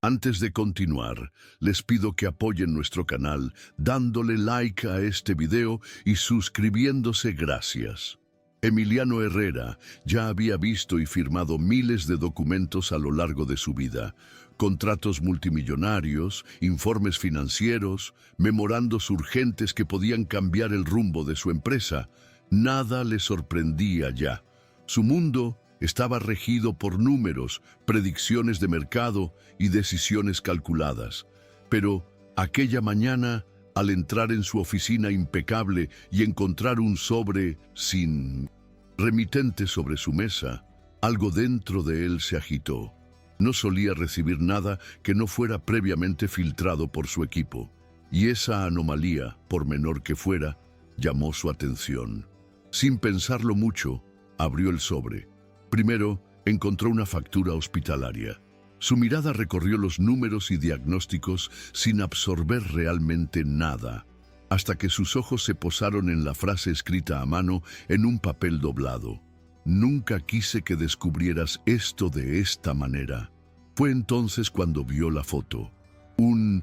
Antes de continuar, les pido que apoyen nuestro canal dándole like a este video y suscribiéndose. Gracias. Emiliano Herrera ya había visto y firmado miles de documentos a lo largo de su vida. Contratos multimillonarios, informes financieros, memorandos urgentes que podían cambiar el rumbo de su empresa. Nada le sorprendía ya. Su mundo estaba regido por números, predicciones de mercado y decisiones calculadas. Pero aquella mañana, al entrar en su oficina impecable y encontrar un sobre sin remitente sobre su mesa, algo dentro de él se agitó. No solía recibir nada que no fuera previamente filtrado por su equipo, y esa anomalía, por menor que fuera, llamó su atención. Sin pensarlo mucho, abrió el sobre. Primero, encontró una factura hospitalaria. Su mirada recorrió los números y diagnósticos sin absorber realmente nada, hasta que sus ojos se posaron en la frase escrita a mano en un papel doblado. Nunca quise que descubrieras esto de esta manera. Fue entonces cuando vio la foto. Un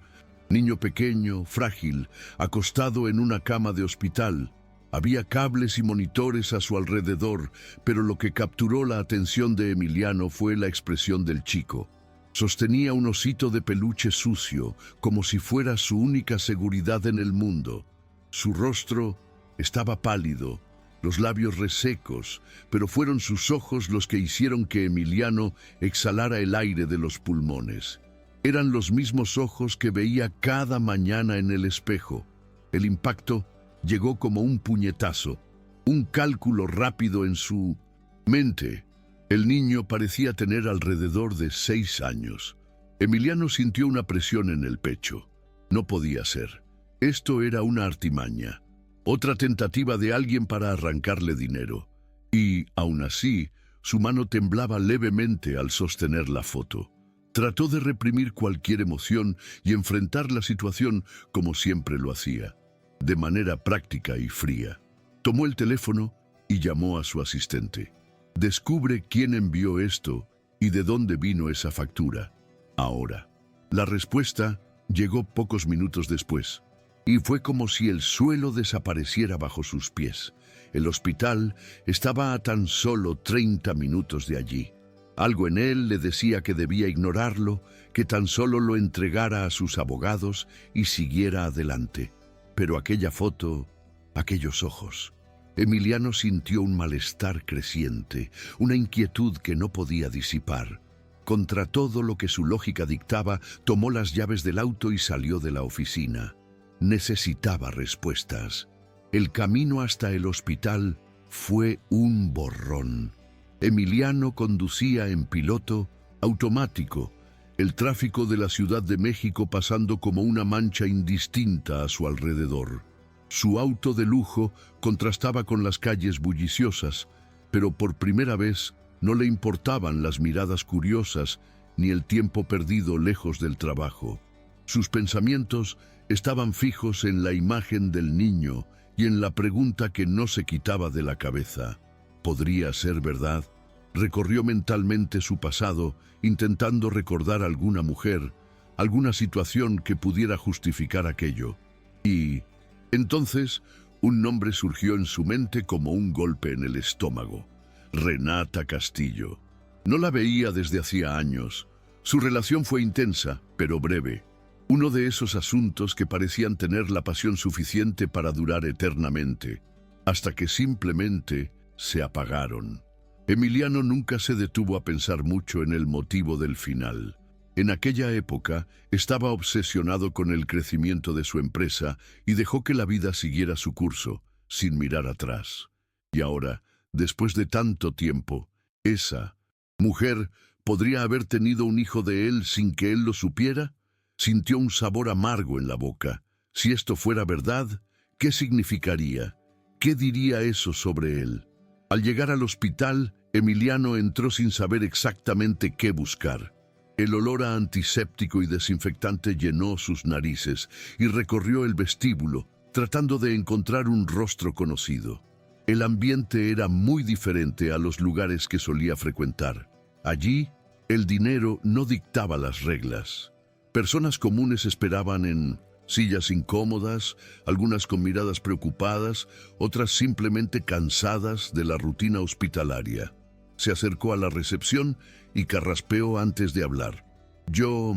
niño pequeño, frágil, acostado en una cama de hospital. Había cables y monitores a su alrededor, pero lo que capturó la atención de Emiliano fue la expresión del chico. Sostenía un osito de peluche sucio, como si fuera su única seguridad en el mundo. Su rostro estaba pálido, los labios resecos, pero fueron sus ojos los que hicieron que Emiliano exhalara el aire de los pulmones. Eran los mismos ojos que veía cada mañana en el espejo. El impacto llegó como un puñetazo, un cálculo rápido en su mente. El niño parecía tener alrededor de 6 años. Emiliano sintió una presión en el pecho. No podía ser. Esto era una artimaña, otra tentativa de alguien para arrancarle dinero. Y, aún así, su mano temblaba levemente al sostener la foto. Trató de reprimir cualquier emoción y enfrentar la situación como siempre lo hacía, de manera práctica y fría. Tomó el teléfono y llamó a su asistente. Descubre quién envió esto y de dónde vino esa factura. Ahora. La respuesta llegó pocos minutos después, y fue como si el suelo desapareciera bajo sus pies. El hospital estaba a tan solo 30 minutos de allí. Algo en él le decía que debía ignorarlo, que tan solo lo entregara a sus abogados y siguiera adelante. Pero aquella foto, aquellos ojos. Emiliano sintió un malestar creciente, una inquietud que no podía disipar. Contra todo lo que su lógica dictaba, tomó las llaves del auto y salió de la oficina. Necesitaba respuestas. El camino hasta el hospital fue un borrón. Emiliano conducía en piloto automático, el tráfico de la Ciudad de México pasando como una mancha indistinta a su alrededor. Su auto de lujo contrastaba con las calles bulliciosas, pero por primera vez no le importaban las miradas curiosas ni el tiempo perdido lejos del trabajo. Sus pensamientos estaban fijos en la imagen del niño y en la pregunta que no se quitaba de la cabeza. ¿Podría ser verdad? Recorrió mentalmente su pasado, intentando recordar alguna mujer, alguna situación que pudiera justificar aquello. Y entonces, un nombre surgió en su mente como un golpe en el estómago. Renata Castillo. No la veía desde hacía años. Su relación fue intensa, pero breve. Uno de esos asuntos que parecían tener la pasión suficiente para durar eternamente, hasta que simplemente se apagaron. Emiliano nunca se detuvo a pensar mucho en el motivo del final. En aquella época estaba obsesionado con el crecimiento de su empresa y dejó que la vida siguiera su curso, sin mirar atrás. Y ahora, después de tanto tiempo, esa mujer podría haber tenido un hijo de él sin que él lo supiera. Sintió un sabor amargo en la boca. Si esto fuera verdad, ¿qué significaría? ¿Qué diría eso sobre él? Al llegar al hospital, Emiliano entró sin saber exactamente qué buscar. El olor a antiséptico y desinfectante llenó sus narices y recorrió el vestíbulo, tratando de encontrar un rostro conocido. El ambiente era muy diferente a los lugares que solía frecuentar. Allí, el dinero no dictaba las reglas. Personas comunes esperaban en sillas incómodas, algunas con miradas preocupadas, otras simplemente cansadas de la rutina hospitalaria. Se acercó a la recepción y carraspeó antes de hablar. Yo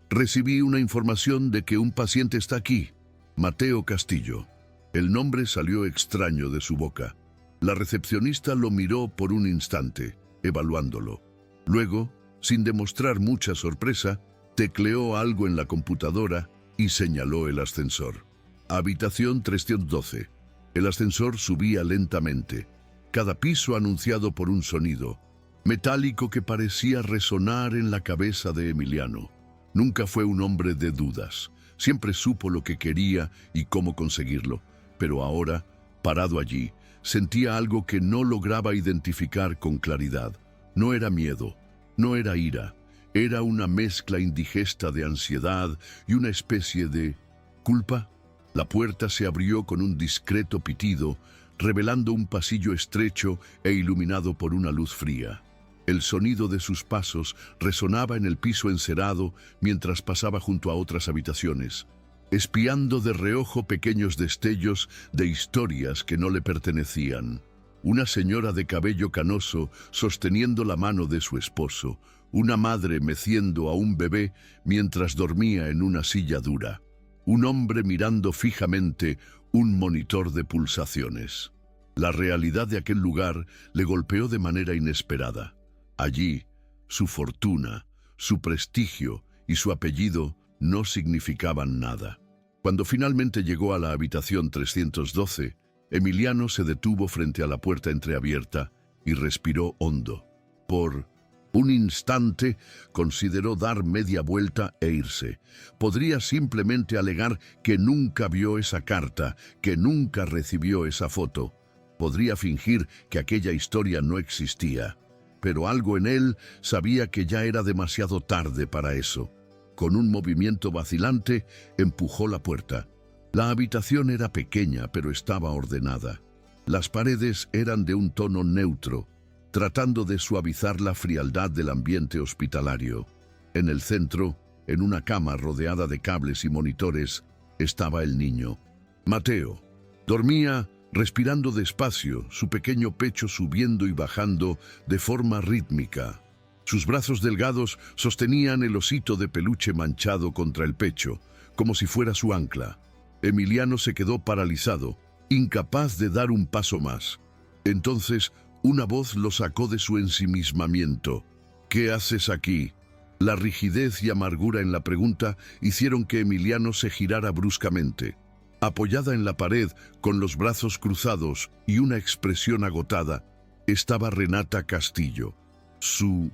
recibí una información de que un paciente está aquí, Mateo Castillo. El nombre salió extraño de su boca. La recepcionista lo miró por un instante, evaluándolo. Luego, sin demostrar mucha sorpresa, tecleó algo en la computadora y señaló el ascensor. Habitación 312. El ascensor subía lentamente. Cada piso anunciado por un sonido metálico que parecía resonar en la cabeza de Emiliano. Nunca fue un hombre de dudas. Siempre supo lo que quería y cómo conseguirlo. Pero ahora, parado allí, sentía algo que no lograba identificar con claridad. No era miedo, no era ira. Era una mezcla indigesta de ansiedad y una especie de culpa. La puerta se abrió con un discreto pitido, revelando un pasillo estrecho e iluminado por una luz fría. El sonido de sus pasos resonaba en el piso encerado mientras pasaba junto a otras habitaciones, espiando de reojo pequeños destellos de historias que no le pertenecían. Una señora de cabello canoso sosteniendo la mano de su esposo, una madre meciendo a un bebé mientras dormía en una silla dura, un hombre mirando fijamente un monitor de pulsaciones. La realidad de aquel lugar le golpeó de manera inesperada. Allí, su fortuna, su prestigio y su apellido no significaban nada. Cuando finalmente llegó a la habitación 312, Emiliano se detuvo frente a la puerta entreabierta y respiró hondo. Por un instante consideró dar media vuelta e irse. Podría simplemente alegar que nunca vio esa carta, que nunca recibió esa foto. Podría fingir que aquella historia no existía. Pero algo en él sabía que ya era demasiado tarde para eso. Con un movimiento vacilante, empujó la puerta. La habitación era pequeña, pero estaba ordenada. Las paredes eran de un tono neutro, tratando de suavizar la frialdad del ambiente hospitalario. En el centro, en una cama rodeada de cables y monitores, estaba el niño. Mateo. Dormía respirando despacio, su pequeño pecho subiendo y bajando de forma rítmica. Sus brazos delgados sostenían el osito de peluche manchado contra el pecho, como si fuera su ancla. Emiliano se quedó paralizado, incapaz de dar un paso más. Entonces, una voz lo sacó de su ensimismamiento. ¿Qué haces aquí? La rigidez y amargura en la pregunta hicieron que Emiliano se girara bruscamente. Apoyada en la pared, con los brazos cruzados y una expresión agotada, estaba Renata Castillo. Su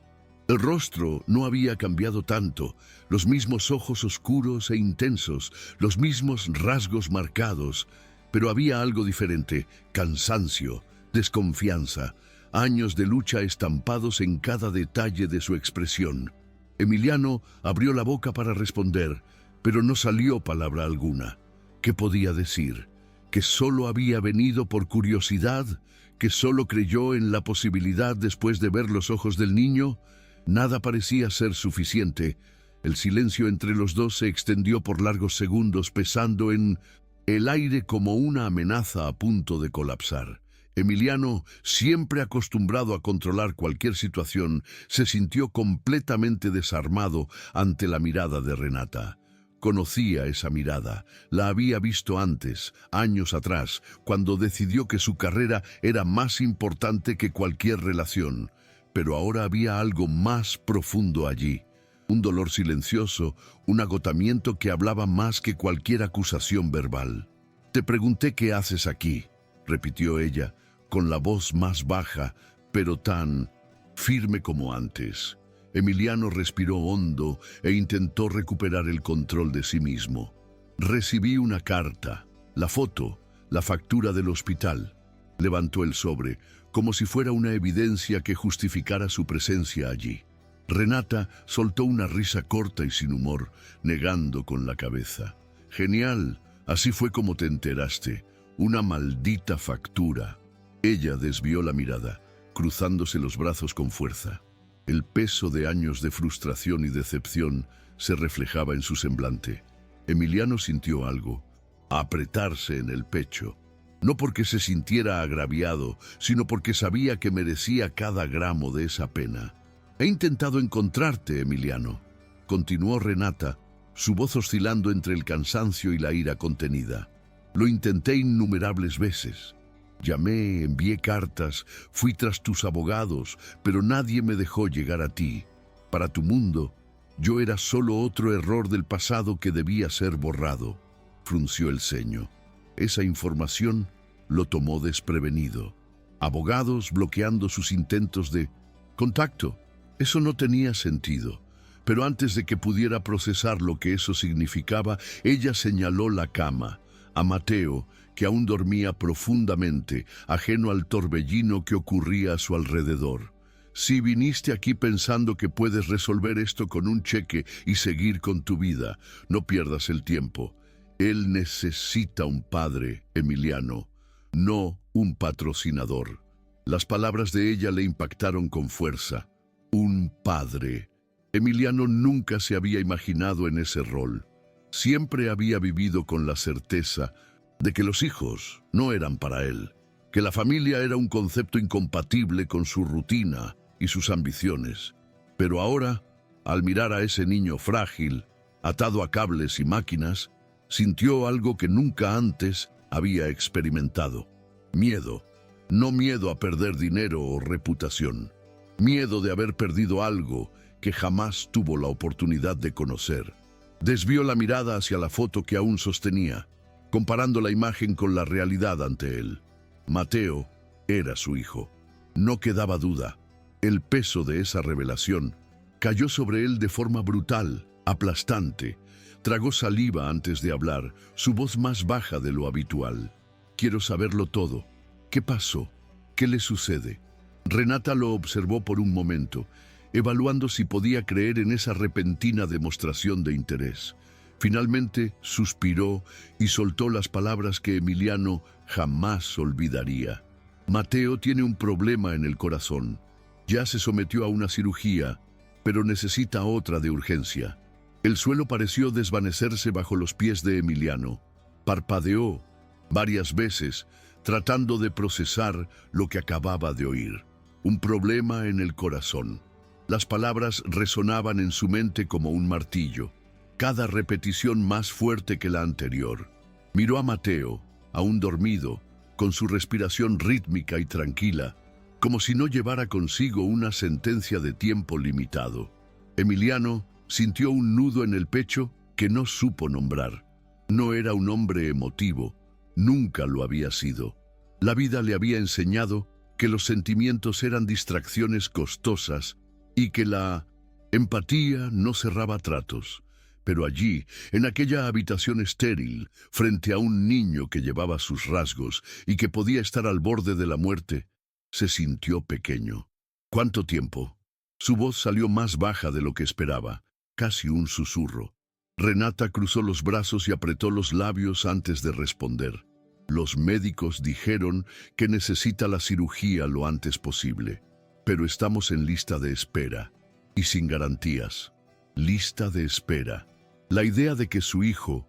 rostro no había cambiado tanto, los mismos ojos oscuros e intensos, los mismos rasgos marcados, pero había algo diferente: cansancio, desconfianza, años de lucha estampados en cada detalle de su expresión. Emiliano abrió la boca para responder, pero no salió palabra alguna. ¿Qué podía decir? ¿Que solo había venido por curiosidad? ¿Que solo creyó en la posibilidad después de ver los ojos del niño? Nada parecía ser suficiente. El silencio entre los dos se extendió por largos segundos, pesando en el aire como una amenaza a punto de colapsar. Emiliano, siempre acostumbrado a controlar cualquier situación, se sintió completamente desarmado ante la mirada de Renata. Conocía esa mirada, la había visto antes, años atrás, cuando decidió que su carrera era más importante que cualquier relación. Pero ahora había algo más profundo allí. Un dolor silencioso, un agotamiento que hablaba más que cualquier acusación verbal. «Te pregunté qué haces aquí», repitió ella, con la voz más baja, pero tan firme como antes. Emiliano respiró hondo e intentó recuperar el control de sí mismo. «Recibí una carta, la foto, la factura del hospital». Levantó el sobre, como si fuera una evidencia que justificara su presencia allí. Renata soltó una risa corta y sin humor, negando con la cabeza. «Genial, así fue como te enteraste. Una maldita factura». Ella desvió la mirada, cruzándose los brazos con fuerza. El peso de años de frustración y decepción se reflejaba en su semblante. Emiliano sintió algo, apretarse en el pecho. No porque se sintiera agraviado, sino porque sabía que merecía cada gramo de esa pena. «He intentado encontrarte, Emiliano», continuó Renata, su voz oscilando entre el cansancio y la ira contenida. «Lo intenté innumerables veces. Llamé, envié cartas, fui tras tus abogados, pero nadie me dejó llegar a ti. Para tu mundo, yo era solo otro error del pasado que debía ser borrado». Frunció el ceño. Esa información lo tomó desprevenido. Abogados bloqueando sus intentos de contacto. Eso no tenía sentido. Pero antes de que pudiera procesar lo que eso significaba, ella señaló la cama, a Mateo, que aún dormía profundamente, ajeno al torbellino que ocurría a su alrededor. «Si viniste aquí pensando que puedes resolver esto con un cheque y seguir con tu vida, no pierdas el tiempo. Él necesita un padre, Emiliano, no un patrocinador». Las palabras de ella le impactaron con fuerza. Un padre. Emiliano nunca se había imaginado en ese rol. Siempre había vivido con la certeza de que los hijos no eran para él, que la familia era un concepto incompatible con su rutina y sus ambiciones. Pero ahora, al mirar a ese niño frágil, atado a cables y máquinas, sintió algo que nunca antes había experimentado. Miedo. No miedo a perder dinero o reputación. Miedo de haber perdido algo que jamás tuvo la oportunidad de conocer. Desvió la mirada hacia la foto que aún sostenía, comparando la imagen con la realidad ante él. Mateo era su hijo. No quedaba duda. El peso de esa revelación cayó sobre él de forma brutal, aplastante. Tragó saliva antes de hablar, su voz más baja de lo habitual. «Quiero saberlo todo. ¿Qué pasó? ¿Qué le sucede?» Renata lo observó por un momento, evaluando si podía creer en esa repentina demostración de interés. Finalmente suspiró y soltó las palabras que Emiliano jamás olvidaría. «Mateo tiene un problema en el corazón. Ya se sometió a una cirugía, pero necesita otra de urgencia». El suelo pareció desvanecerse bajo los pies de Emiliano. Parpadeó varias veces, tratando de procesar lo que acababa de oír. Un problema en el corazón. Las palabras resonaban en su mente como un martillo, cada repetición más fuerte que la anterior. Miró a Mateo, aún dormido, con su respiración rítmica y tranquila, como si no llevara consigo una sentencia de tiempo limitado. Emiliano sintió un nudo en el pecho que no supo nombrar. No era un hombre emotivo, nunca lo había sido. La vida le había enseñado que los sentimientos eran distracciones costosas y que la empatía no cerraba tratos. Pero allí, en aquella habitación estéril, frente a un niño que llevaba sus rasgos y que podía estar al borde de la muerte, se sintió pequeño. ¿Cuánto tiempo? Su voz salió más baja de lo que esperaba, casi un susurro. Renata cruzó los brazos y apretó los labios antes de responder. Los médicos dijeron que necesita la cirugía lo antes posible, pero estamos en lista de espera y sin garantías. Lista de espera. La idea de que su hijo,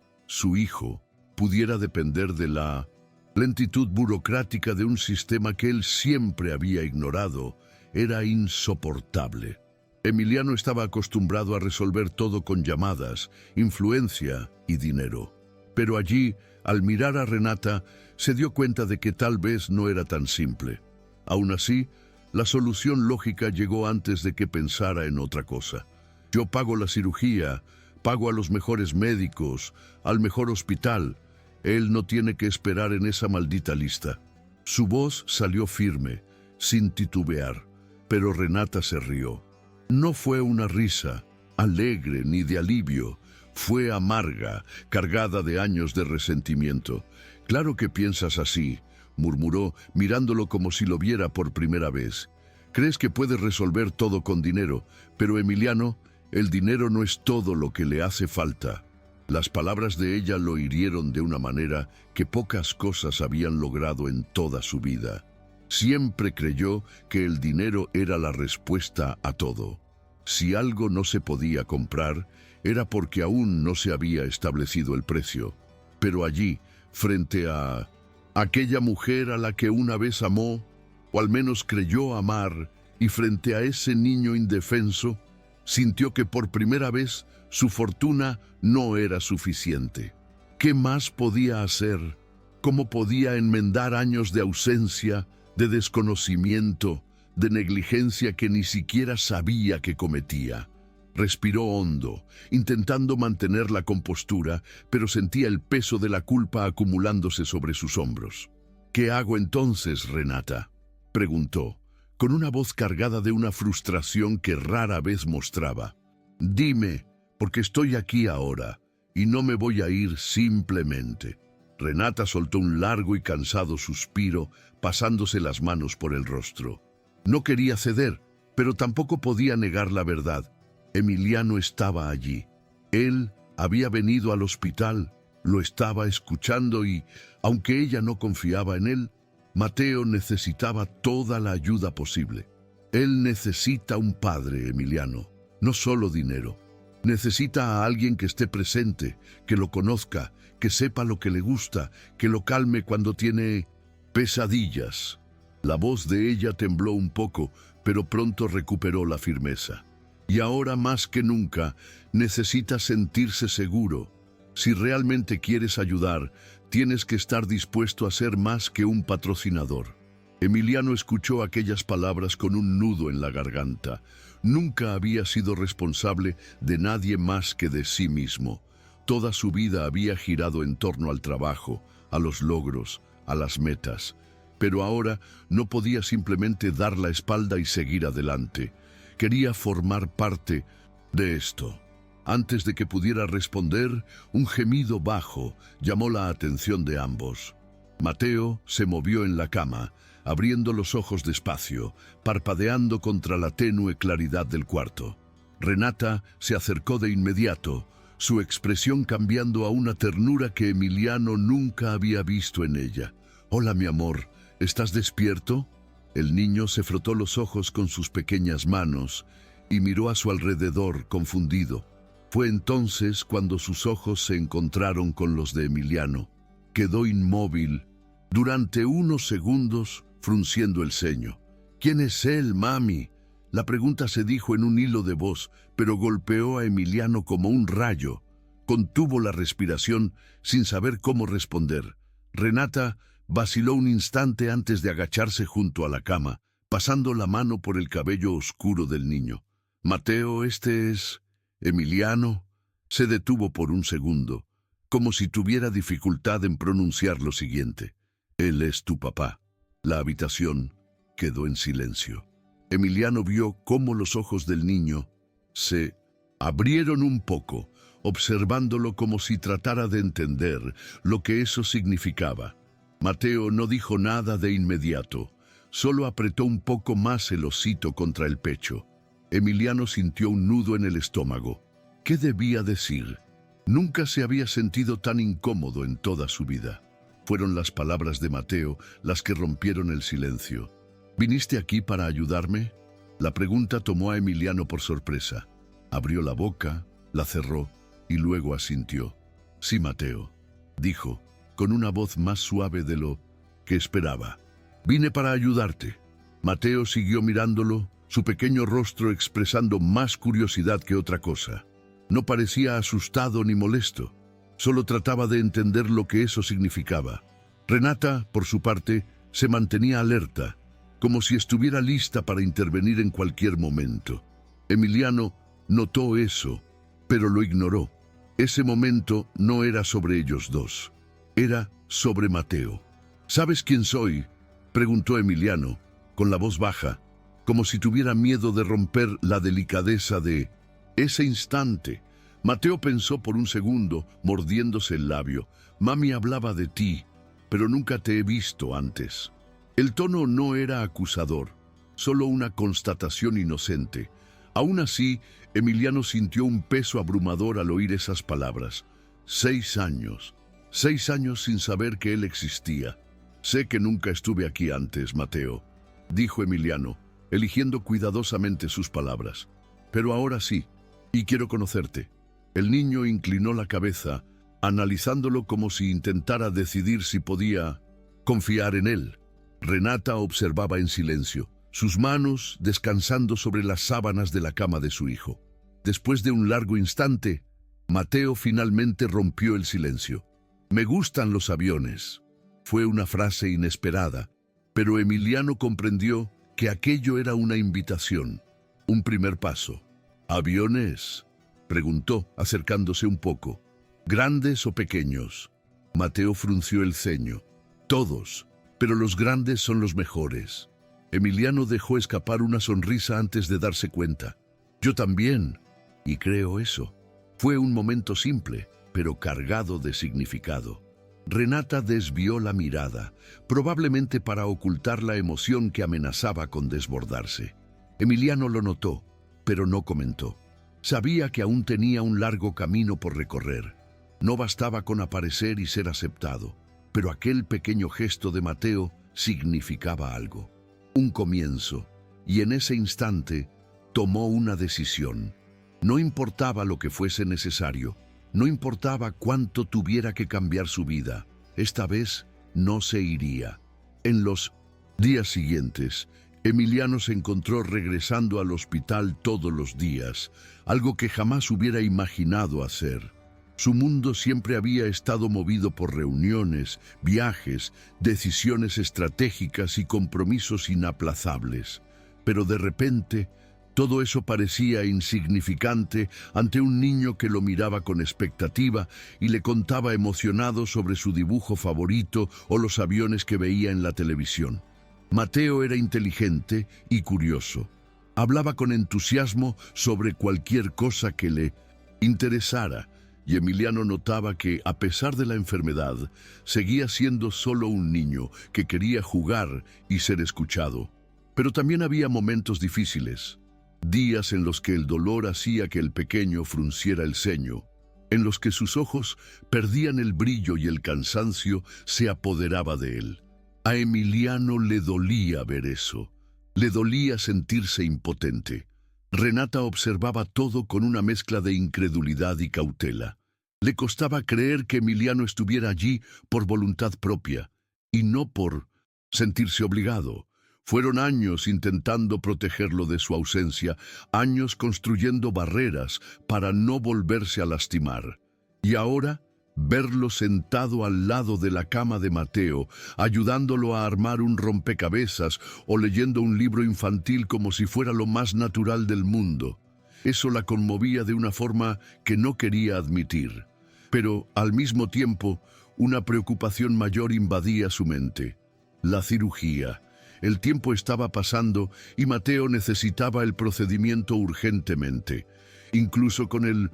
pudiera depender de la lentitud burocrática de un sistema que él siempre había ignorado era insoportable. Emiliano estaba acostumbrado a resolver todo con llamadas, influencia y dinero. Pero allí, al mirar a Renata, se dio cuenta de que tal vez no era tan simple. Aún así, la solución lógica llegó antes de que pensara en otra cosa. «Yo pago la cirugía, pago a los mejores médicos, al mejor hospital. Él no tiene que esperar en esa maldita lista». Su voz salió firme, sin titubear, pero Renata se rió. No fue una risa alegre ni de alivio, fue amarga, cargada de años de resentimiento. «Claro que piensas así», murmuró, mirándolo como si lo viera por primera vez. «Crees que puedes resolver todo con dinero, pero Emiliano, el dinero no es todo lo que le hace falta». Las palabras de ella lo hirieron de una manera que pocas cosas habían logrado en toda su vida. Siempre creyó que el dinero era la respuesta a todo. Si algo no se podía comprar, era porque aún no se había establecido el precio. Pero allí, frente a aquella mujer a la que una vez amó, o al menos creyó amar, y frente a ese niño indefenso, sintió que por primera vez su fortuna no era suficiente. ¿Qué más podía hacer? ¿Cómo podía enmendar años de ausencia, de desconocimiento, de negligencia que ni siquiera sabía que cometía? Respiró hondo, intentando mantener la compostura, pero sentía el peso de la culpa acumulándose sobre sus hombros. «¿Qué hago entonces, Renata?», preguntó, con una voz cargada de una frustración que rara vez mostraba. «Dime, porque estoy aquí ahora, y no me voy a ir simplemente». Renata soltó un largo y cansado suspiro, pasándose las manos por el rostro. No quería ceder, pero tampoco podía negar la verdad. Emiliano estaba allí. Él había venido al hospital, lo estaba escuchando y, aunque ella no confiaba en él, Mateo necesitaba toda la ayuda posible. Él necesita un padre, Emiliano, no solo dinero. Necesita a alguien que esté presente, que lo conozca, que sepa lo que le gusta, que lo calme cuando tiene pesadillas. La voz de ella tembló un poco, pero pronto recuperó la firmeza. Y ahora más que nunca necesita sentirse seguro. Si realmente quieres ayudar, tienes que estar dispuesto a ser más que un patrocinador. Emiliano escuchó aquellas palabras con un nudo en la garganta. Nunca había sido responsable de nadie más que de sí mismo. Toda su vida había girado en torno al trabajo, a los logros, a las metas. Pero ahora no podía simplemente dar la espalda y seguir adelante. Quería formar parte de esto. Antes de que pudiera responder, un gemido bajo llamó la atención de ambos. Mateo se movió en la cama, abriendo los ojos despacio, parpadeando contra la tenue claridad del cuarto. Renata se acercó de inmediato, su expresión cambiando a una ternura que Emiliano nunca había visto en ella. «Hola, mi amor, ¿estás despierto?». El niño se frotó los ojos con sus pequeñas manos y miró a su alrededor, confundido. Fue entonces cuando sus ojos se encontraron con los de Emiliano. Quedó inmóvil, durante unos segundos, frunciendo el ceño. «¿Quién es él, mami?». La pregunta se dijo en un hilo de voz, pero golpeó a Emiliano como un rayo. Contuvo la respiración sin saber cómo responder. Renata vaciló un instante antes de agacharse junto a la cama, pasando la mano por el cabello oscuro del niño. «Mateo, este es Emiliano». Se detuvo por un segundo, como si tuviera dificultad en pronunciar lo siguiente. «Él es tu papá». La habitación quedó en silencio. Emiliano vio cómo los ojos del niño se abrieron un poco, observándolo como si tratara de entender lo que eso significaba. Mateo no dijo nada de inmediato, solo apretó un poco más el osito contra el pecho. Emiliano sintió un nudo en el estómago. ¿Qué debía decir? Nunca se había sentido tan incómodo en toda su vida. Fueron las palabras de Mateo las que rompieron el silencio. «¿Viniste aquí para ayudarme?». La pregunta tomó a Emiliano por sorpresa. Abrió la boca, la cerró y luego asintió. «Sí, Mateo», dijo, con una voz más suave de lo que esperaba. «Vine para ayudarte». Mateo siguió mirándolo, su pequeño rostro expresando más curiosidad que otra cosa. No parecía asustado ni molesto, solo trataba de entender lo que eso significaba. Renata, por su parte, se mantenía alerta, como si estuviera lista para intervenir en cualquier momento. Emiliano notó eso, pero lo ignoró. Ese momento no era sobre ellos dos, era sobre Mateo. «¿Sabes quién soy?», preguntó Emiliano, con la voz baja, como si tuviera miedo de romper la delicadeza de ese instante. Mateo pensó por un segundo, mordiéndose el labio. «Mami hablaba de ti, pero nunca te he visto antes». El tono no era acusador, solo una constatación inocente. Aún así, Emiliano sintió un peso abrumador al oír esas palabras. 6 años. 6 años sin saber que él existía. «Sé que nunca estuve aquí antes, Mateo», dijo Emiliano, eligiendo cuidadosamente sus palabras. «Pero ahora sí, y quiero conocerte». El niño inclinó la cabeza, analizándolo como si intentara decidir si podía confiar en él. Renata observaba en silencio, sus manos descansando sobre las sábanas de la cama de su hijo. Después de un largo instante, Mateo finalmente rompió el silencio. «Me gustan los aviones». Fue una frase inesperada, pero Emiliano comprendió que aquello era una invitación, un primer paso. «¿Aviones?», preguntó, acercándose un poco. «¿Grandes o pequeños?». Mateo frunció el ceño. «Todos, pero los grandes son los mejores». Emiliano dejó escapar una sonrisa antes de darse cuenta. «Yo también, y creo eso». Fue un momento simple, pero cargado de significado. Renata desvió la mirada, probablemente para ocultar la emoción que amenazaba con desbordarse. Emiliano lo notó, pero no comentó. Sabía que aún tenía un largo camino por recorrer. No bastaba con aparecer y ser aceptado, pero aquel pequeño gesto de Mateo significaba algo. Un comienzo, y en ese instante tomó una decisión. No importaba lo que fuese necesario, no importaba cuánto tuviera que cambiar su vida, esta vez no se iría. En los días siguientes, Emiliano se encontró regresando al hospital todos los días, algo que jamás hubiera imaginado hacer. Su mundo siempre había estado movido por reuniones, viajes, decisiones estratégicas y compromisos inaplazables. Pero de repente, todo eso parecía insignificante ante un niño que lo miraba con expectativa y le contaba emocionado sobre su dibujo favorito o los aviones que veía en la televisión. Mateo era inteligente y curioso. Hablaba con entusiasmo sobre cualquier cosa que le interesara, y Emiliano notaba que, a pesar de la enfermedad, seguía siendo solo un niño que quería jugar y ser escuchado. Pero también había momentos difíciles. Días en los que el dolor hacía que el pequeño frunciera el ceño, en los que sus ojos perdían el brillo y el cansancio se apoderaba de él. A Emiliano le dolía ver eso, le dolía sentirse impotente. Renata observaba todo con una mezcla de incredulidad y cautela. Le costaba creer que Emiliano estuviera allí por voluntad propia, y no por sentirse obligado. Fueron años intentando protegerlo de su ausencia, años construyendo barreras para no volverse a lastimar. Y ahora, verlo sentado al lado de la cama de Mateo, ayudándolo a armar un rompecabezas o leyendo un libro infantil como si fuera lo más natural del mundo. Eso la conmovía de una forma que no quería admitir. Pero, al mismo tiempo, una preocupación mayor invadía su mente. La cirugía. El tiempo estaba pasando y Mateo necesitaba el procedimiento urgentemente. Incluso con el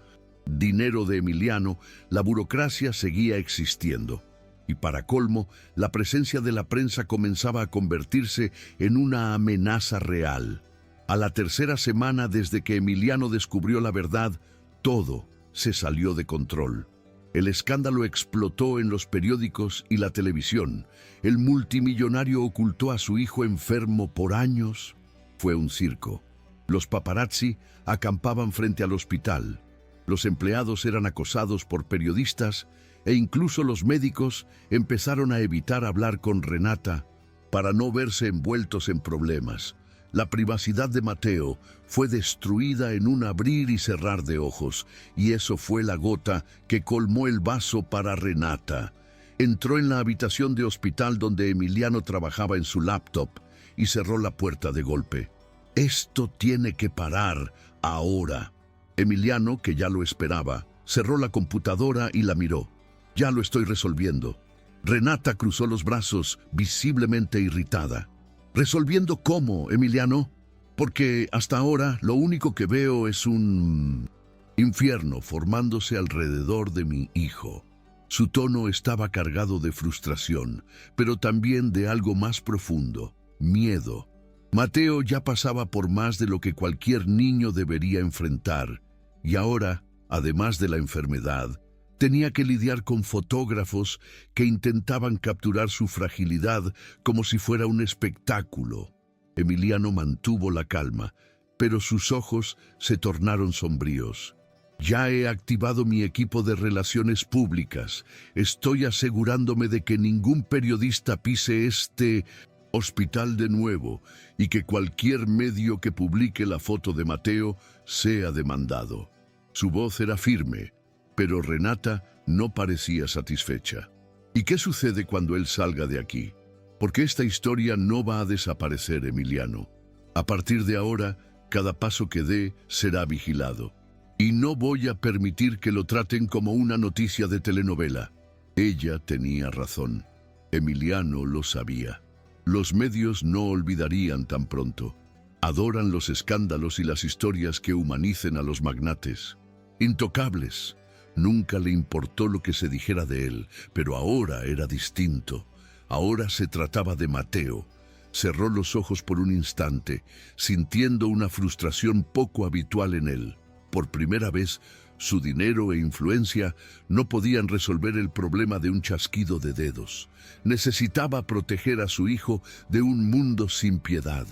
dinero de Emiliano, la burocracia seguía existiendo. Y para colmo, la presencia de la prensa comenzaba a convertirse en una amenaza real. A la tercera semana desde que Emiliano descubrió la verdad, todo se salió de control. El escándalo explotó en los periódicos y la televisión. El multimillonario ocultó a su hijo enfermo por años. Fue un circo. Los paparazzi acampaban frente al hospital. Los empleados eran acosados por periodistas e incluso los médicos empezaron a evitar hablar con Renata para no verse envueltos en problemas. La privacidad de Mateo fue destruida en un abrir y cerrar de ojos, y eso fue la gota que colmó el vaso para Renata. Entró en la habitación de hospital donde Emiliano trabajaba en su laptop y cerró la puerta de golpe. «Esto tiene que parar ahora». Emiliano, que ya lo esperaba, cerró la computadora y la miró. «Ya lo estoy resolviendo». Renata cruzó los brazos, visiblemente irritada. «¿Resolviendo cómo, Emiliano? Porque hasta ahora lo único que veo es un infierno formándose alrededor de mi hijo». Su tono estaba cargado de frustración, pero también de algo más profundo, miedo. Mateo ya pasaba por más de lo que cualquier niño debería enfrentar, y ahora, además de la enfermedad, tenía que lidiar con fotógrafos que intentaban capturar su fragilidad como si fuera un espectáculo. Emiliano mantuvo la calma, pero sus ojos se tornaron sombríos. Ya he activado mi equipo de relaciones públicas. Estoy asegurándome de que ningún periodista pise este hospital de nuevo y que cualquier medio que publique la foto de Mateo sea demandado. Su voz era firme, pero Renata no parecía satisfecha. ¿Y qué sucede cuando él salga de aquí? Porque esta historia no va a desaparecer, Emiliano. A partir de ahora, cada paso que dé será vigilado. Y no voy a permitir que lo traten como una noticia de telenovela. Ella tenía razón. Emiliano lo sabía. Los medios no olvidarían tan pronto. Adoran los escándalos y las historias que humanicen a los magnates. Intocables. Nunca le importó lo que se dijera de él, pero ahora era distinto. Ahora se trataba de Mateo. Cerró los ojos por un instante, sintiendo una frustración poco habitual en él. Por primera vez, su dinero e influencia no podían resolver el problema de un chasquido de dedos. Necesitaba proteger a su hijo de un mundo sin piedad.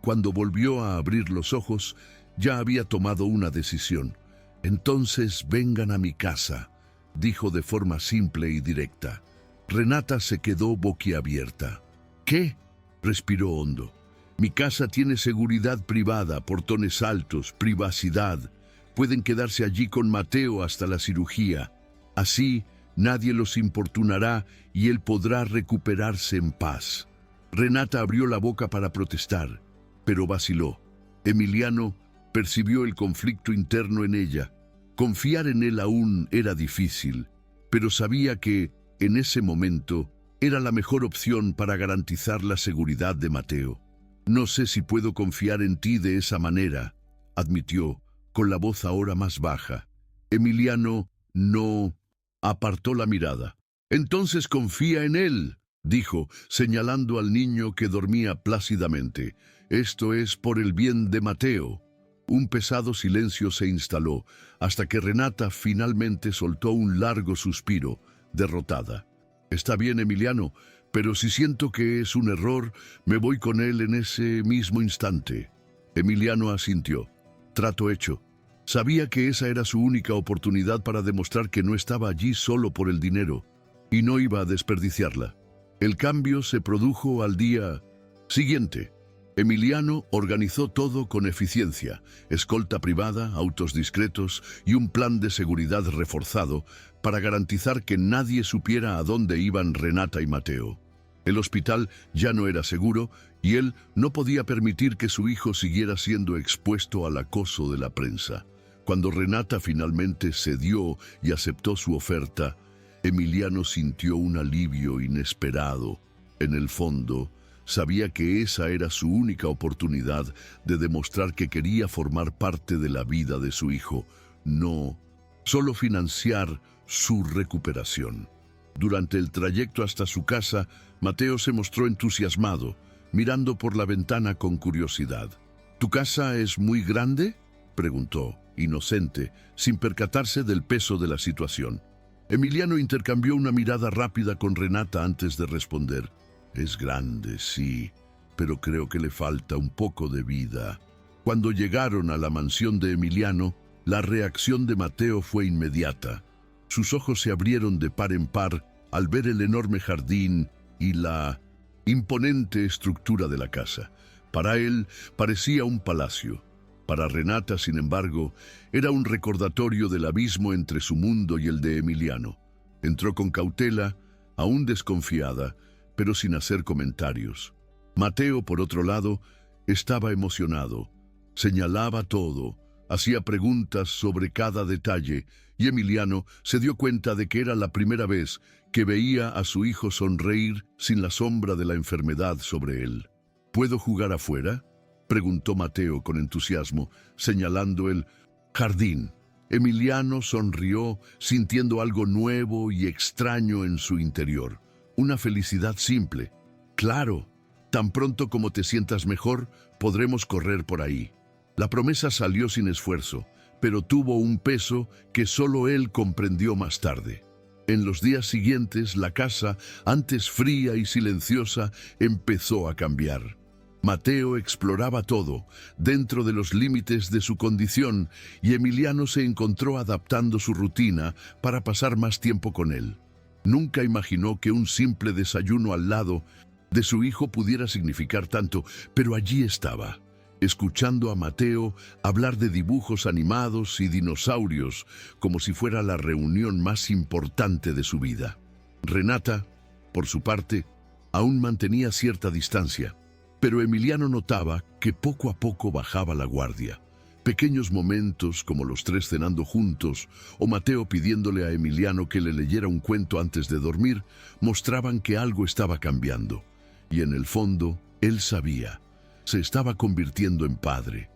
Cuando volvió a abrir los ojos, ya había tomado una decisión. «Entonces vengan a mi casa», dijo de forma simple y directa. Renata se quedó boquiabierta. «¿Qué?», respiró hondo. «Mi casa tiene seguridad privada, portones altos, privacidad. Pueden quedarse allí con Mateo hasta la cirugía. Así, nadie los importunará y él podrá recuperarse en paz». Renata abrió la boca para protestar, pero vaciló. Emiliano percibió el conflicto interno en ella. Confiar en él aún era difícil, pero sabía que, en ese momento, era la mejor opción para garantizar la seguridad de Mateo. «No sé si puedo confiar en ti de esa manera», admitió, con la voz ahora más baja. Emiliano no apartó la mirada. «Entonces confía en él», dijo, señalando al niño que dormía plácidamente. «Esto es por el bien de Mateo». Un pesado silencio se instaló, hasta que Renata finalmente soltó un largo suspiro, derrotada. «Está bien, Emiliano, pero si siento que es un error, me voy con él en ese mismo instante». Emiliano asintió. Trato hecho. Sabía que esa era su única oportunidad para demostrar que no estaba allí solo por el dinero, y no iba a desperdiciarla. El cambio se produjo al día siguiente. Emiliano organizó todo con eficiencia: escolta privada, autos discretos y un plan de seguridad reforzado para garantizar que nadie supiera a dónde iban Renata y Mateo. El hospital ya no era seguro y él no podía permitir que su hijo siguiera siendo expuesto al acoso de la prensa. Cuando Renata finalmente cedió y aceptó su oferta, Emiliano sintió un alivio inesperado. En el fondo, sabía que esa era su única oportunidad de demostrar que quería formar parte de la vida de su hijo, no solo financiar su recuperación. Durante el trayecto hasta su casa, Mateo se mostró entusiasmado, mirando por la ventana con curiosidad. «¿Tu casa es muy grande?», preguntó, inocente, sin percatarse del peso de la situación. Emiliano intercambió una mirada rápida con Renata antes de responder. «Es grande, sí, pero creo que le falta un poco de vida». Cuando llegaron a la mansión de Emiliano, la reacción de Mateo fue inmediata. Sus ojos se abrieron de par en par al ver el enorme jardín y la imponente estructura de la casa. Para él parecía un palacio. Para Renata, sin embargo, era un recordatorio del abismo entre su mundo y el de Emiliano. Entró con cautela, aún desconfiada, pero sin hacer comentarios. Mateo, por otro lado, estaba emocionado. Señalaba todo, hacía preguntas sobre cada detalle, y Emiliano se dio cuenta de que era la primera vez que veía a su hijo sonreír sin la sombra de la enfermedad sobre él. «¿Puedo jugar afuera?», preguntó Mateo con entusiasmo, señalando el jardín. Emiliano sonrió, sintiendo algo nuevo y extraño en su interior. Una felicidad simple. «Claro, tan pronto como te sientas mejor, podremos correr por ahí». La promesa salió sin esfuerzo, pero tuvo un peso que solo él comprendió más tarde. En los días siguientes, la casa, antes fría y silenciosa, empezó a cambiar. Mateo exploraba todo, dentro de los límites de su condición, y Emiliano se encontró adaptando su rutina para pasar más tiempo con él. Nunca imaginó que un simple desayuno al lado de su hijo pudiera significar tanto, pero allí estaba, escuchando a Mateo hablar de dibujos animados y dinosaurios, como si fuera la reunión más importante de su vida. Renata, por su parte, aún mantenía cierta distancia, pero Emiliano notaba que poco a poco bajaba la guardia. Pequeños momentos, como los tres cenando juntos, o Mateo pidiéndole a Emiliano que le leyera un cuento antes de dormir, mostraban que algo estaba cambiando. Y en el fondo, él sabía, se estaba convirtiendo en padre.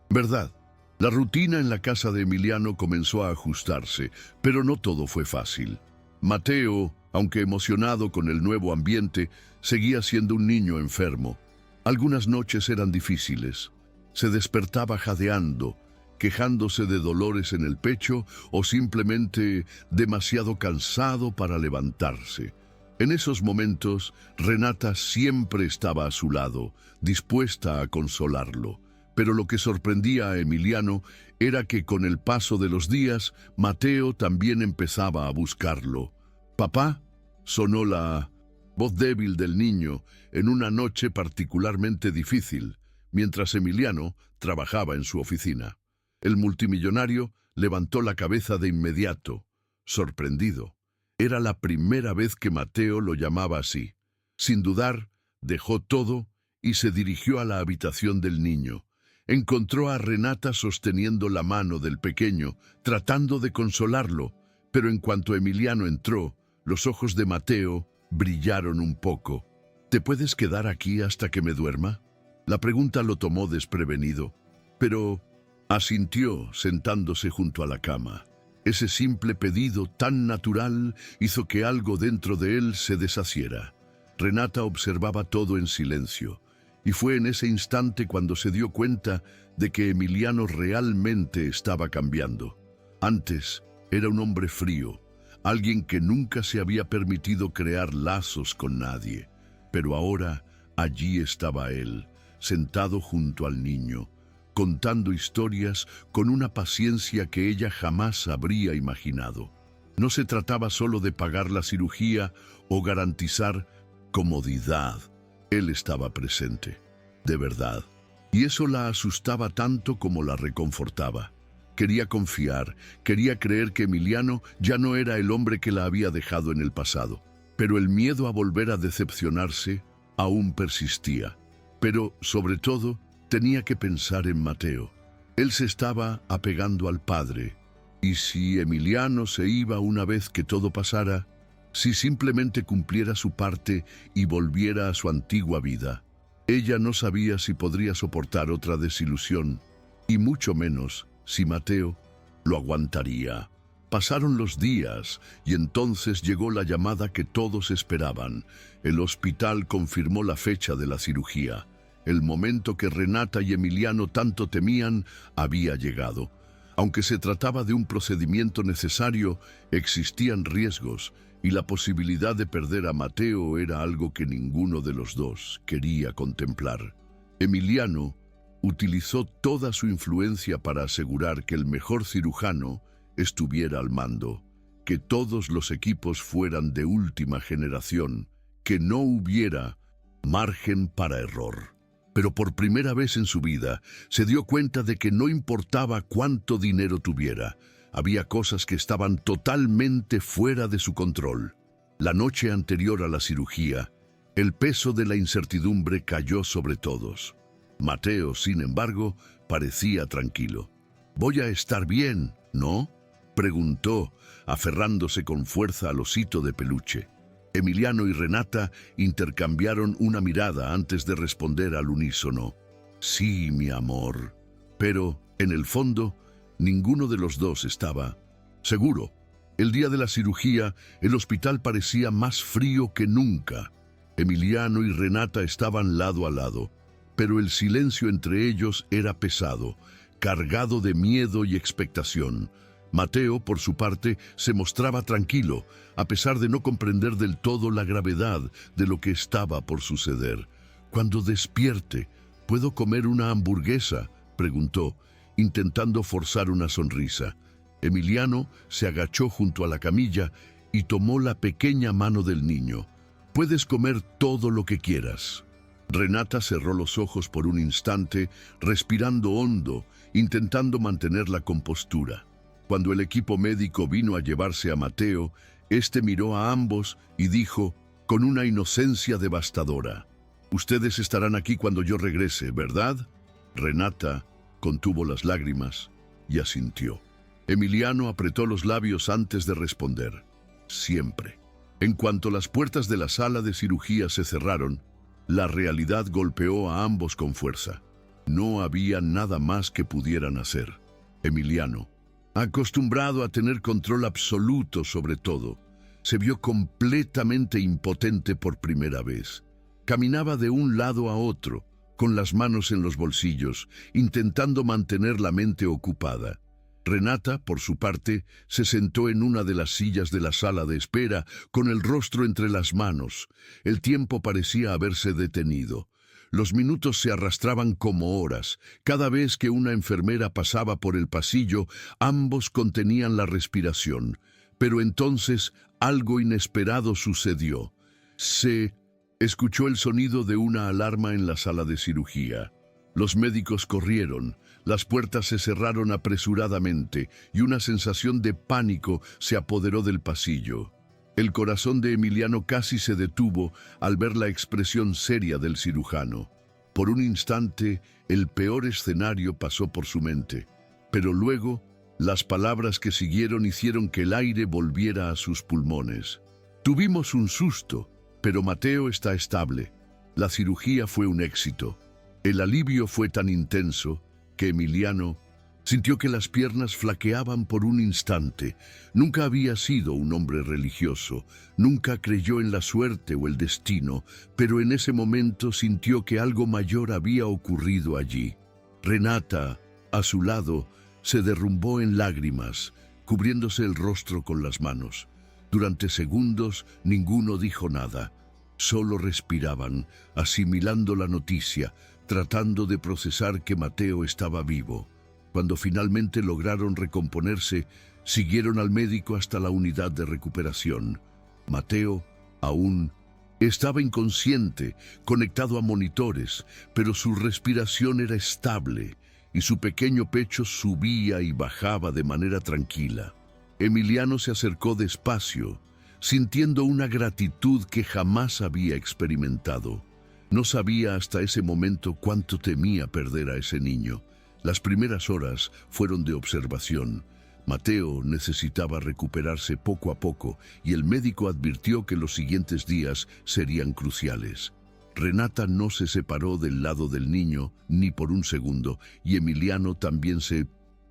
¿Verdad? La rutina en la casa de Emiliano comenzó a ajustarse, pero no todo fue fácil. Mateo, aunque emocionado con el nuevo ambiente, seguía siendo un niño enfermo. Algunas noches eran difíciles. Se despertaba jadeando, quejándose de dolores en el pecho o simplemente demasiado cansado para levantarse. En esos momentos, Renata siempre estaba a su lado, dispuesta a consolarlo. Pero lo que sorprendía a Emiliano era que con el paso de los días, Mateo también empezaba a buscarlo. «Papá», sonó la voz débil del niño en una noche particularmente difícil, mientras Emiliano trabajaba en su oficina. El multimillonario levantó la cabeza de inmediato, sorprendido. Era la primera vez que Mateo lo llamaba así. Sin dudar, dejó todo y se dirigió a la habitación del niño. Encontró a Renata sosteniendo la mano del pequeño, tratando de consolarlo, pero en cuanto Emiliano entró, los ojos de Mateo brillaron un poco. «¿Te puedes quedar aquí hasta que me duerma?». La pregunta lo tomó desprevenido, pero asintió sentándose junto a la cama. Ese simple pedido tan natural hizo que algo dentro de él se deshaciera. Renata observaba todo en silencio, y fue en ese instante cuando se dio cuenta de que Emiliano realmente estaba cambiando. Antes era un hombre frío, alguien que nunca se había permitido crear lazos con nadie, pero ahora allí estaba él, sentado junto al niño, contando historias con una paciencia que ella jamás habría imaginado. No se trataba solo de pagar la cirugía o garantizar comodidad. Él estaba presente, de verdad, y eso la asustaba tanto como la reconfortaba. Quería confiar, quería creer que Emiliano ya no era el hombre que la había dejado en el pasado, pero el miedo a volver a decepcionarse aún persistía. Pero, sobre todo, tenía que pensar en Mateo. Él se estaba apegando al padre, y si Emiliano se iba una vez que todo pasara, si simplemente cumpliera su parte y volviera a su antigua vida, ella no sabía si podría soportar otra desilusión, y mucho menos si Mateo lo aguantaría. Pasaron los días y entonces llegó la llamada que todos esperaban. El hospital confirmó la fecha de la cirugía. El momento que Renata y Emiliano tanto temían había llegado. Aunque se trataba de un procedimiento necesario, existían riesgos y la posibilidad de perder a Mateo era algo que ninguno de los dos quería contemplar. Emiliano utilizó toda su influencia para asegurar que el mejor cirujano estuviera al mando, que todos los equipos fueran de última generación, que no hubiera margen para error. Pero por primera vez en su vida se dio cuenta de que no importaba cuánto dinero tuviera, había cosas que estaban totalmente fuera de su control. La noche anterior a la cirugía, el peso de la incertidumbre cayó sobre todos. Mateo, sin embargo, parecía tranquilo. «Voy a estar bien, ¿no?», preguntó, aferrándose con fuerza al osito de peluche. Emiliano y Renata intercambiaron una mirada antes de responder al unísono. «Sí, mi amor». Pero, en el fondo, ninguno de los dos estaba seguro. El día de la cirugía, el hospital parecía más frío que nunca. Emiliano y Renata estaban lado a lado, pero el silencio entre ellos era pesado, cargado de miedo y expectación. Mateo, por su parte, se mostraba tranquilo, a pesar de no comprender del todo la gravedad de lo que estaba por suceder. Cuando despierte, ¿puedo comer una hamburguesa?, preguntó, intentando forzar una sonrisa. Emiliano se agachó junto a la camilla y tomó la pequeña mano del niño. «Puedes comer todo lo que quieras». Renata cerró los ojos por un instante, respirando hondo, intentando mantener la compostura. Cuando el equipo médico vino a llevarse a Mateo, este miró a ambos y dijo, con una inocencia devastadora: «Ustedes estarán aquí cuando yo regrese, ¿verdad?». Renata contuvo las lágrimas y asintió. Emiliano apretó los labios antes de responder: «Siempre». En cuanto las puertas de la sala de cirugía se cerraron, la realidad golpeó a ambos con fuerza. No había nada más que pudieran hacer. Emiliano, acostumbrado a tener control absoluto sobre todo, se vio completamente impotente por primera vez. Caminaba de un lado a otro, con las manos en los bolsillos, intentando mantener la mente ocupada. Renata, por su parte, se sentó en una de las sillas de la sala de espera, con el rostro entre las manos. El tiempo parecía haberse detenido. Los minutos se arrastraban como horas. Cada vez que una enfermera pasaba por el pasillo, ambos contenían la respiración. Pero entonces algo inesperado sucedió. Se escuchó el sonido de una alarma en la sala de cirugía. Los médicos corrieron, las puertas se cerraron apresuradamente y una sensación de pánico se apoderó del pasillo. El corazón de Emiliano casi se detuvo al ver la expresión seria del cirujano. Por un instante, el peor escenario pasó por su mente, pero luego, las palabras que siguieron hicieron que el aire volviera a sus pulmones. «Tuvimos un susto, pero Mateo está estable. La cirugía fue un éxito». El alivio fue tan intenso que Emiliano sintió que las piernas flaqueaban por un instante. Nunca había sido un hombre religioso, nunca creyó en la suerte o el destino, pero en ese momento sintió que algo mayor había ocurrido allí. Renata, a su lado, se derrumbó en lágrimas, cubriéndose el rostro con las manos. Durante segundos ninguno dijo nada, solo respiraban, asimilando la noticia, tratando de procesar que Mateo estaba vivo. Cuando finalmente lograron recomponerse, siguieron al médico hasta la unidad de recuperación. Mateo, aún, estaba inconsciente, conectado a monitores, pero su respiración era estable y su pequeño pecho subía y bajaba de manera tranquila. Emiliano se acercó despacio, sintiendo una gratitud que jamás había experimentado. No sabía hasta ese momento cuánto temía perder a ese niño. Las primeras horas fueron de observación. Mateo necesitaba recuperarse poco a poco y el médico advirtió que los siguientes días serían cruciales. Renata no se separó del lado del niño ni por un segundo y Emiliano también se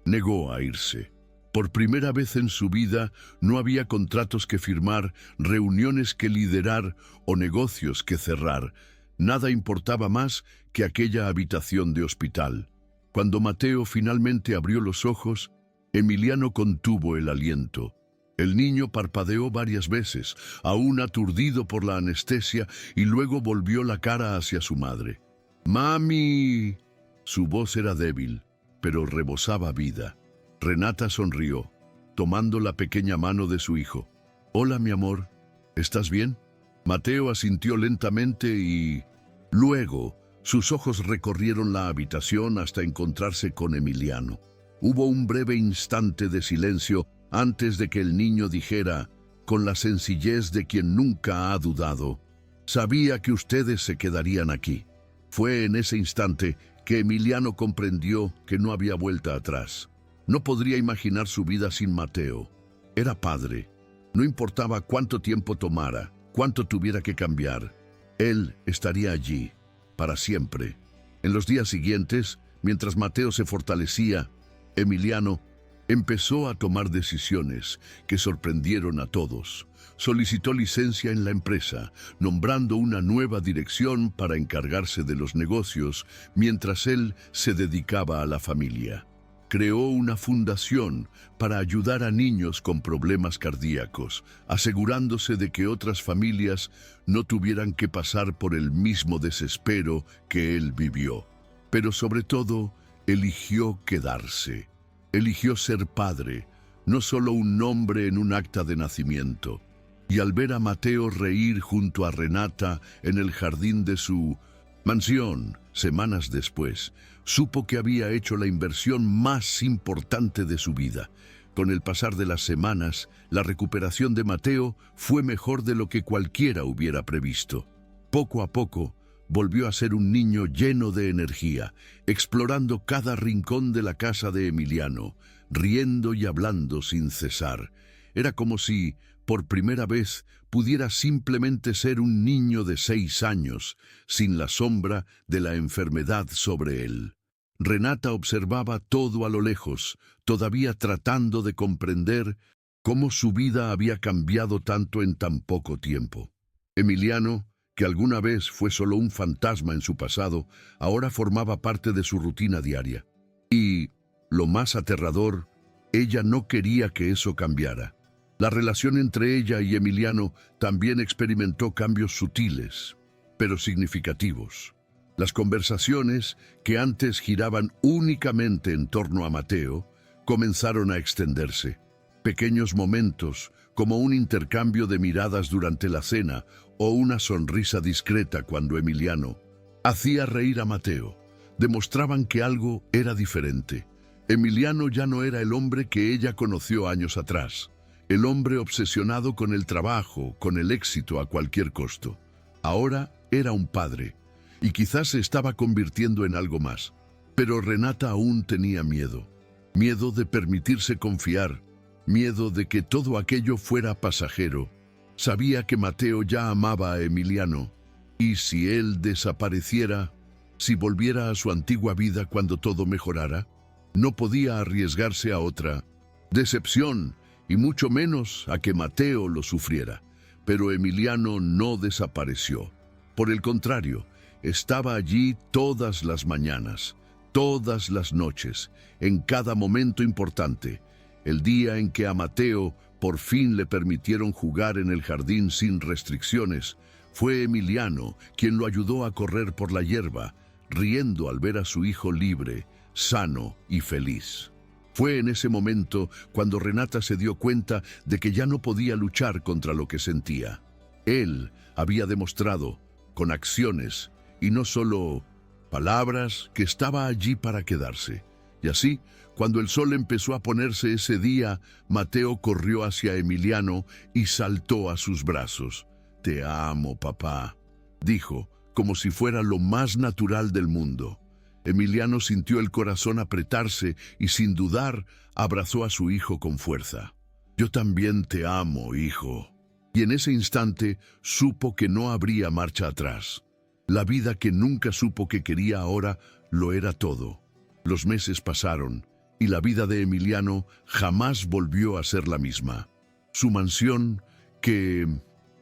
negó a irse. Por primera vez en su vida no había contratos que firmar, reuniones que liderar o negocios que cerrar. Nada importaba más que aquella habitación de hospital. Cuando Mateo finalmente abrió los ojos, Emiliano contuvo el aliento. El niño parpadeó varias veces, aún aturdido por la anestesia, y luego volvió la cara hacia su madre. «¡Mami!». Su voz era débil, pero rebosaba vida. Renata sonrió, tomando la pequeña mano de su hijo. «Hola, mi amor, ¿estás bien?». Mateo asintió lentamente y luego sus ojos recorrieron la habitación hasta encontrarse con Emiliano. Hubo un breve instante de silencio antes de que el niño dijera, con la sencillez de quien nunca ha dudado: «Sabía que ustedes se quedarían aquí». Fue en ese instante que Emiliano comprendió que no había vuelta atrás. No podría imaginar su vida sin Mateo. Era padre. No importaba cuánto tiempo tomara, cuánto tuviera que cambiar. Él estaría allí, para siempre. En los días siguientes, mientras Mateo se fortalecía, Emiliano empezó a tomar decisiones que sorprendieron a todos. Solicitó licencia en la empresa, nombrando una nueva dirección para encargarse de los negocios, mientras él se dedicaba a la familia. creó una fundación para ayudar a niños con problemas cardíacos, asegurándose de que otras familias no tuvieran que pasar por el mismo desespero que él vivió. Pero sobre todo, eligió quedarse. Eligió ser padre, no solo un nombre en un acta de nacimiento. Y al ver a Mateo reír junto a Renata en el jardín de su mansión, semanas después, supo que había hecho la inversión más importante de su vida. Con el pasar de las semanas, la recuperación de Mateo fue mejor de lo que cualquiera hubiera previsto. Poco a poco, volvió a ser un niño lleno de energía, explorando cada rincón de la casa de Emiliano, riendo y hablando sin cesar. Era como si, por primera vez, pudiera simplemente ser un niño de 6 años, sin la sombra de la enfermedad sobre él. Renata observaba todo a lo lejos, todavía tratando de comprender cómo su vida había cambiado tanto en tan poco tiempo. Emiliano, que alguna vez fue solo un fantasma en su pasado, ahora formaba parte de su rutina diaria. Y, lo más aterrador, ella no quería que eso cambiara. La relación entre ella y Emiliano también experimentó cambios sutiles, pero significativos. Las conversaciones, que antes giraban únicamente en torno a Mateo, comenzaron a extenderse. Pequeños momentos, como un intercambio de miradas durante la cena o una sonrisa discreta cuando Emiliano hacía reír a Mateo, demostraban que algo era diferente. Emiliano ya no era el hombre que ella conoció años atrás, el hombre obsesionado con el trabajo, con el éxito a cualquier costo. Ahora era un padre, y quizás se estaba convirtiendo en algo más. Pero Renata aún tenía miedo. Miedo de permitirse confiar, miedo de que todo aquello fuera pasajero. Sabía que Mateo ya amaba a Emiliano, y si él desapareciera, si volviera a su antigua vida cuando todo mejorara, no podía arriesgarse a otra decepción, y mucho menos a que Mateo lo sufriera. Pero Emiliano no desapareció. Por el contrario, estaba allí todas las mañanas, todas las noches, en cada momento importante. El día en que a Mateo por fin le permitieron jugar en el jardín sin restricciones, fue Emiliano quien lo ayudó a correr por la hierba, riendo al ver a su hijo libre, sano y feliz. Fue en ese momento cuando Renata se dio cuenta de que ya no podía luchar contra lo que sentía. Él había demostrado, con acciones y no solo palabras, que estaba allí para quedarse. Y así, cuando el sol empezó a ponerse ese día, Mateo corrió hacia Emiliano y saltó a sus brazos. «Te amo, papá», dijo, como si fuera lo más natural del mundo. Emiliano sintió el corazón apretarse y, sin dudar, abrazó a su hijo con fuerza. «Yo también te amo, hijo». Y en ese instante supo que no habría marcha atrás. La vida que nunca supo que quería ahora lo era todo. Los meses pasaron y la vida de Emiliano jamás volvió a ser la misma. Su mansión, que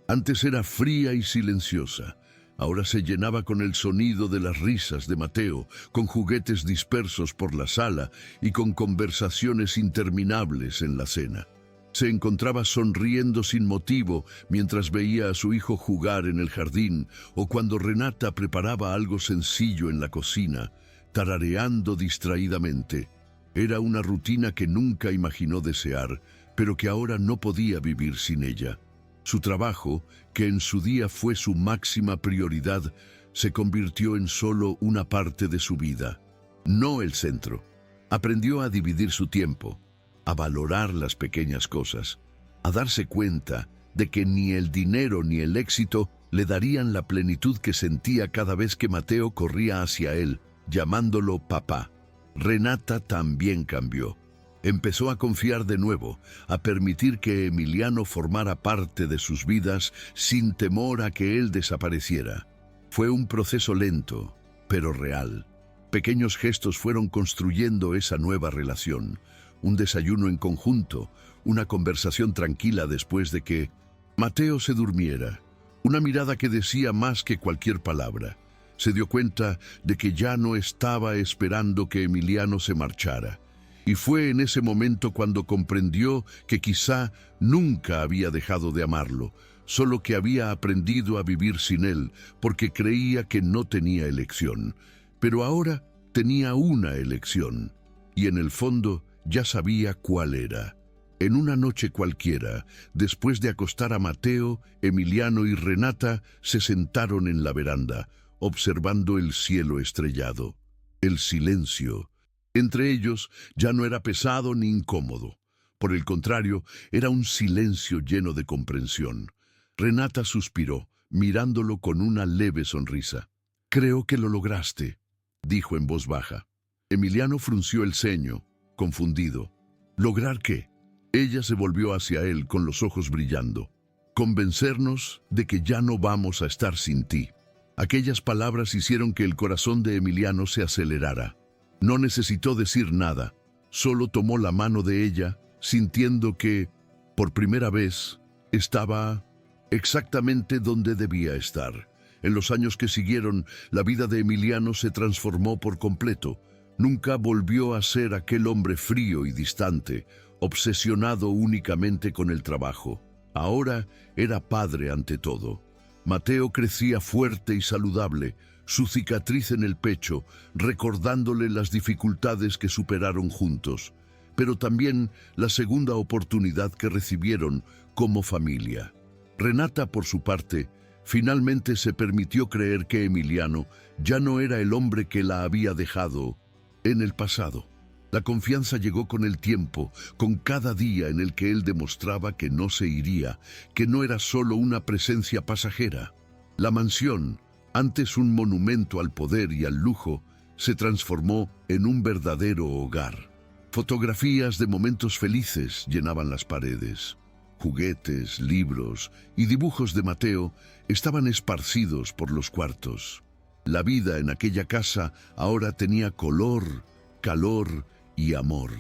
antes era fría y silenciosa, ahora se llenaba con el sonido de las risas de Mateo, con juguetes dispersos por la sala y con conversaciones interminables en la cena. Se encontraba sonriendo sin motivo mientras veía a su hijo jugar en el jardín o cuando Renata preparaba algo sencillo en la cocina, tarareando distraídamente. Era una rutina que nunca imaginó desear, pero que ahora no podía vivir sin ella. Su trabajo, que en su día fue su máxima prioridad, se convirtió en solo una parte de su vida, no el centro. Aprendió a dividir su tiempo, a valorar las pequeñas cosas, a darse cuenta de que ni el dinero ni el éxito le darían la plenitud que sentía cada vez que Mateo corría hacia él, llamándolo papá. Renata también cambió. Empezó a confiar de nuevo, a permitir que Emiliano formara parte de sus vidas sin temor a que él desapareciera. Fue un proceso lento, pero real. Pequeños gestos fueron construyendo esa nueva relación. Un desayuno en conjunto, una conversación tranquila después de que Mateo se durmiera, una mirada que decía más que cualquier palabra. Se dio cuenta de que ya no estaba esperando que Emiliano se marchara, Y fue en ese momento cuando comprendió que quizá nunca había dejado de amarlo, solo que había aprendido a vivir sin él, porque creía que no tenía elección. Pero ahora tenía una elección, y en el fondo ya sabía cuál era. En una noche cualquiera, después de acostar a Mateo, Emiliano y Renata se sentaron en la veranda, observando el cielo estrellado. El silencio entre ellos ya no era pesado ni incómodo. Por el contrario, era un silencio lleno de comprensión. Renata suspiró, mirándolo con una leve sonrisa. «Creo que lo lograste», dijo en voz baja. Emiliano frunció el ceño, confundido. «¿Lograr qué?». Ella se volvió hacia él con los ojos brillando. «Convencernos de que ya no vamos a estar sin ti». Aquellas palabras hicieron que el corazón de Emiliano se acelerara. No necesitó decir nada, solo tomó la mano de ella, sintiendo que, por primera vez, estaba exactamente donde debía estar. En los años que siguieron, la vida de Emiliano se transformó por completo. Nunca volvió a ser aquel hombre frío y distante, obsesionado únicamente con el trabajo. Ahora era padre ante todo. Mateo crecía fuerte y saludable, su cicatriz en el pecho, recordándole las dificultades que superaron juntos, pero también la segunda oportunidad que recibieron como familia. Renata, por su parte, finalmente se permitió creer que Emiliano ya no era el hombre que la había dejado en el pasado. La confianza llegó con el tiempo, con cada día en el que él demostraba que no se iría, que no era solo una presencia pasajera. La mansión, antes un monumento al poder y al lujo, se transformó en un verdadero hogar. Fotografías de momentos felices llenaban las paredes. Juguetes, libros y dibujos de Mateo estaban esparcidos por los cuartos. La vida en aquella casa ahora tenía color, calor y amor.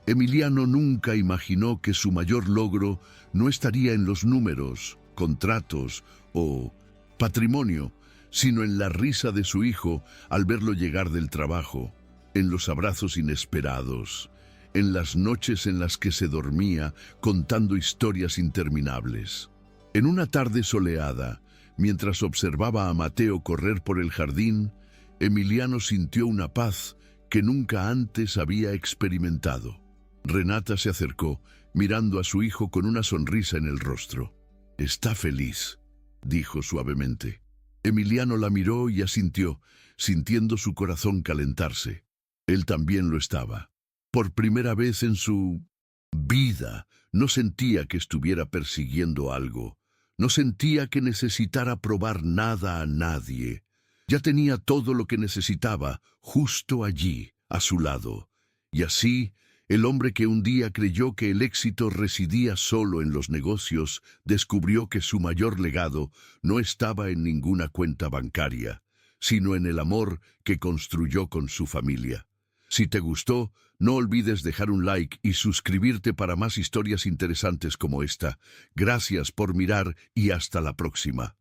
Emiliano nunca imaginó que su mayor logro no estaría en los números, contratos o patrimonio, sino en la risa de su hijo al verlo llegar del trabajo, en los abrazos inesperados, en las noches en las que se dormía contando historias interminables. En una tarde soleada, mientras observaba a Mateo correr por el jardín, Emiliano sintió una paz que nunca antes había experimentado. Renata se acercó, mirando a su hijo con una sonrisa en el rostro. «Está feliz», dijo suavemente. Emiliano la miró y asintió, sintiendo su corazón calentarse. Él también lo estaba. Por primera vez en su vida, no sentía que estuviera persiguiendo algo. No sentía que necesitara probar nada a nadie. Ya tenía todo lo que necesitaba, justo allí, a su lado. Y así, el hombre que un día creyó que el éxito residía solo en los negocios, descubrió que su mayor legado no estaba en ninguna cuenta bancaria, sino en el amor que construyó con su familia. Si te gustó, no olvides dejar un like y suscribirte para más historias interesantes como esta. Gracias por mirar y hasta la próxima.